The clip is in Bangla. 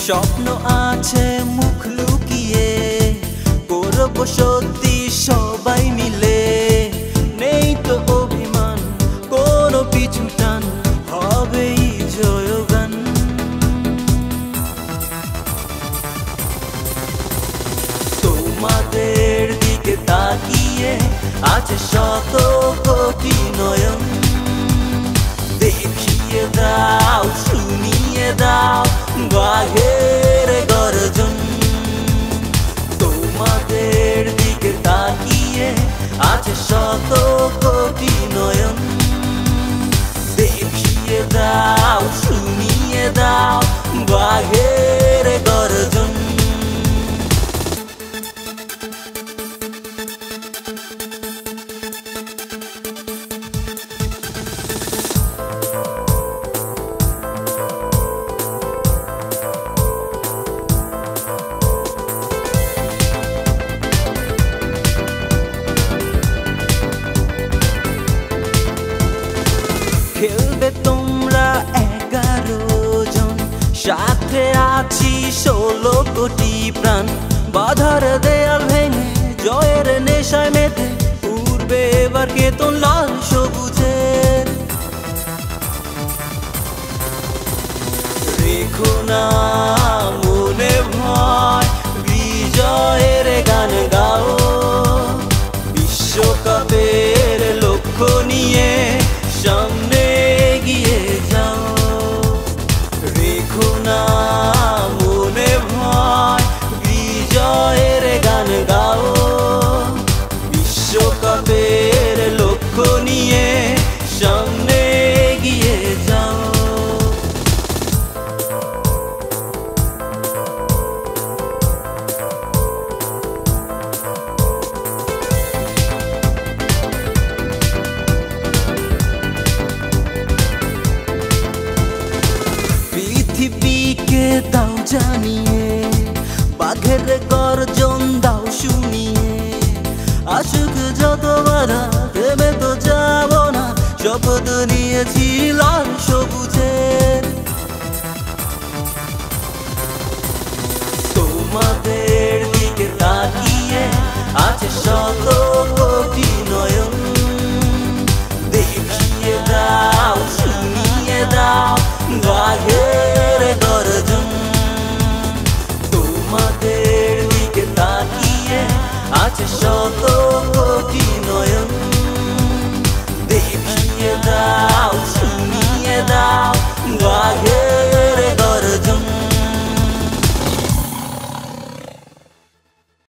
স্বপ্ন আছে মুখ লুকিয়ে করব সত্যি সবাই মিলে নেই তো অভিমান কোনো পিছু টান হবেই জয়গান তোমাদের দিকে তাকিয়ে আছে শত কোটি নয়ন দেখিয়ে দাও শুনিয়ে দাও বাঘের গর্জন তোমাদের দিকে তাকিয়ে আছে শত কোটি নয়ন দেখিয়ে দাও শুনিয়ে দাও বাঘের গর্জন খেলবে তোমরা 11 জন সাথে আছি 16 কোটি প্রাণ বাধার দেয়াল ভেঙে জয়ের নেশায় মেতে উড়বে এবার কেতন লাল সবুজের রেখো না মনে ভয় বিজয়ের গান গাও বিশ্বকাপের লক্ষ্য নিয়ে সামনে এগিয়ে যাও রেখো না মনে ভয় বিজয়ের গান গাও বিশ্বকাপের লক্ষ্য নিয়ে সামনে এগিয়ে যাও পৃথিবীকে দাও জানিয়ে বাঘের গর্জন দাও শুনিয়ে আসুক যত বাধা দেবে তো যাব না শপথ নিয়েছি লাল সবুজের তোমাদের দিকে তাকিয়ে আছে শত কোটি নয়ন দেখিয়ে দাও শুনিয়ে দাও বাঘের গর্জন তোমাদের দিকে তাকিয়ে আছে শত